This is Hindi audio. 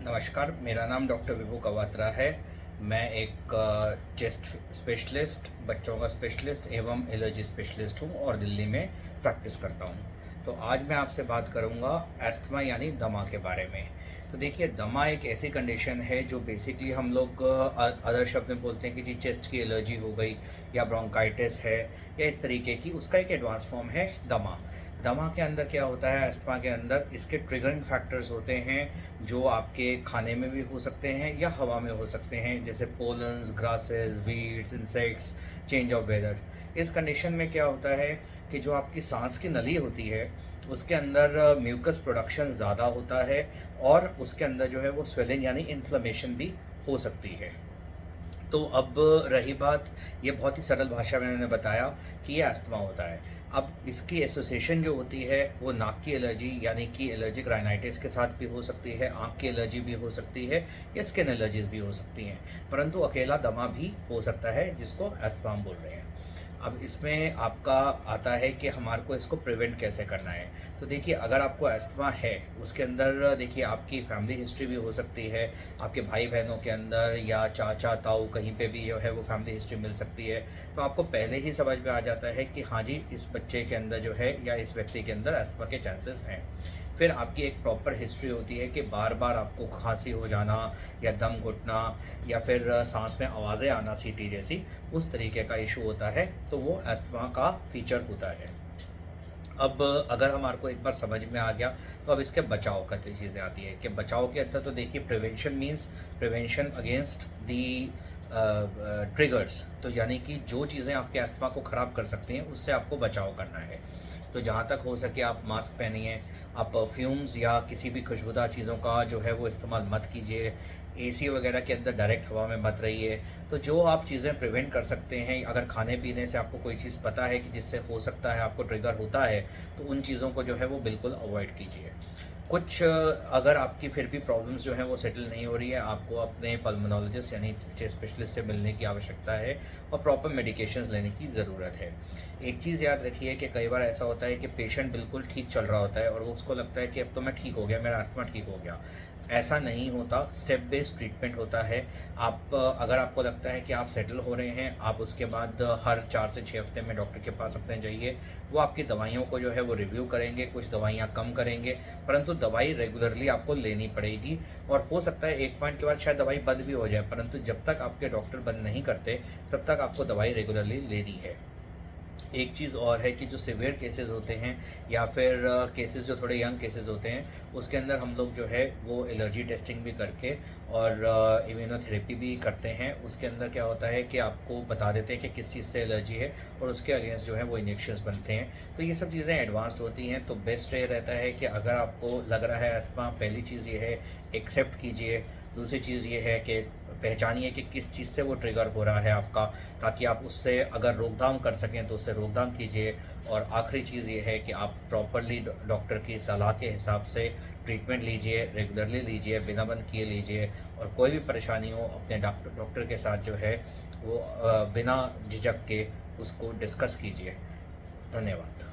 नमस्कार, मेरा नाम डॉक्टर विभू कवात्रा है। मैं एक चेस्ट स्पेशलिस्ट, बच्चों का स्पेशलिस्ट एवं एलर्जी स्पेशलिस्ट हूँ और दिल्ली में प्रैक्टिस करता हूँ। तो आज मैं आपसे बात करूँगा एस्थमा यानी दमा के बारे में। तो देखिए, दमा एक ऐसी कंडीशन है जो बेसिकली हम लोग अदर शब्द में बोलते हैं कि जी चेस्ट की एलर्जी हो गई या ब्रोंकाइटिस है या इस तरीके की, उसका एक एडवांस फॉर्म है दमा। दमा के अंदर क्या होता है, अस्थमा के अंदर इसके ट्रिगरिंग फैक्टर्स होते हैं जो आपके खाने में भी हो सकते हैं या हवा में हो सकते हैं, जैसे pollens, grasses, weeds, insects, change of weather. इस कंडीशन में क्या होता है कि जो आपकी सांस की नली होती है उसके अंदर म्यूकस प्रोडक्शन ज़्यादा होता है और उसके अंदर जो है वो स्वेलिंग यानी इन्फ्लेमेशन भी हो सकती है। तो अब रही बात, ये बहुत ही सरल भाषा में मैंने बताया कि ये अस्थमा होता है। अब इसकी एसोसिएशन जो होती है वो नाक की एलर्जी यानी कि एलर्जिक राइनाइटिस के साथ भी हो सकती है, आँख की एलर्जी भी हो सकती है या स्किन एलर्जीज भी हो सकती हैं, परंतु अकेला दमा भी हो सकता है जिसको अस्थमा हम बोल रहे हैं। अब इसमें आपका आता है कि हमारे को इसको प्रिवेंट कैसे करना है। तो देखिए, अगर आपको अस्थमा है, उसके अंदर देखिए आपकी फैमिली हिस्ट्री भी हो सकती है, आपके भाई बहनों के अंदर या चाचा ताऊ कहीं पे भी जो है वो फैमिली हिस्ट्री मिल सकती है। तो आपको पहले ही समझ में आ जाता है कि हाँ जी, इस बच्चे के अंदर जो है या इस व्यक्ति के अंदर अस्थमा के चांसेस हैं। फिर आपकी एक प्रॉपर हिस्ट्री होती है कि बार बार आपको खांसी हो जाना या दम घुटना या फिर सांस में आवाज़ें आना सीटी जैसी, उस तरीके का इशू होता है, तो वो अस्थमा का फीचर होता है। अब अगर हमारे को एक बार समझ में आ गया तो अब इसके बचाव का चीज़ें आती है कि बचाव के अंदर तो देखिए prevention means prevention against the triggers. तो यानी कि जो चीज़ें आपके अस्थमा को ख़राब कर सकती हैं उससे आपको बचाव करना है। तो जहाँ तक हो सके आप मास्क पहनिए, आप परफ्यूम्स या किसी भी खुशबूदार चीज़ों का जो है वो इस्तेमाल मत कीजिए, एसी वगैरह के अंदर डायरेक्ट हवा में मत रहिए। तो जो आप चीज़ें प्रिवेंट कर सकते हैं, अगर खाने पीने से आपको कोई चीज़ पता है कि जिससे हो सकता है आपको ट्रिगर होता है, तो उन चीज़ों को जो है वो बिल्कुल अवॉइड कीजिए। कुछ अगर आपकी फिर भी प्रॉब्लम्स जो हैं वो सेटल नहीं हो रही है, आपको अपने पल्मोनोलॉजिस्ट यानी चेस्ट स्पेशलिस्ट से मिलने की आवश्यकता है और प्रॉपर मेडिकेशंस लेने की ज़रूरत है। एक चीज़ याद रखिए कि कई बार ऐसा होता है कि पेशेंट बिल्कुल ठीक चल रहा होता है और वो उसको लगता है कि अब तो मैं ठीक हो गया, मेरा अस्थमा ठीक हो गया। ऐसा नहीं होता, स्टेप बेस्ड ट्रीटमेंट होता है। आप अगर आपको लगता है कि आप सेटल हो रहे हैं, आप उसके बाद हर 4 से 6 हफ्ते में डॉक्टर के पास अपने जाइए। वो आपकी दवाइयों को जो है वो रिव्यू करेंगे, कुछ दवाइयाँ कम करेंगे, परंतु दवाई रेगुलरली आपको लेनी पड़ेगी। और हो सकता है एक पॉइंट के बाद शायद दवाई बंद भी हो जाए, परंतु जब तक आपके डॉक्टर बंद नहीं करते तब तक आपको दवाई रेगुलरली लेनी है। एक चीज़ और है कि जो सिवियर केसेस होते हैं या फिर केसेस जो थोड़े यंग केसेस होते हैं, उसके अंदर हम लोग जो है वो एलर्जी टेस्टिंग भी करके और इम्यूनोथेरेपी भी करते हैं। उसके अंदर क्या होता है कि आपको बता देते हैं कि किस चीज़ से एलर्जी है और उसके अगेंस्ट जो है वो इंजेक्शंस बनते हैं। तो ये सब चीज़ें एडवांस्ड होती हैं। तो बेस्ट ये रहता है कि अगर आपको लग रहा है अस्थमा, पहली चीज़ ये है एक्सेप्ट कीजिए। दूसरी चीज़ ये है कि पहचानिए कि किस चीज़ से वो ट्रिगर हो रहा है आपका, ताकि आप उससे अगर रोकथाम कर सकें तो उससे रोकथाम कीजिए। और आखिरी चीज़ ये है कि आप प्रॉपरली डॉक्टर की सलाह के हिसाब से ट्रीटमेंट लीजिए, रेगुलरली लीजिए, बिना बंद किए लीजिए। और कोई भी परेशानी हो अपने डॉक्टर के साथ जो है वो बिना झिझक के उसको डिस्कस कीजिए। धन्यवाद।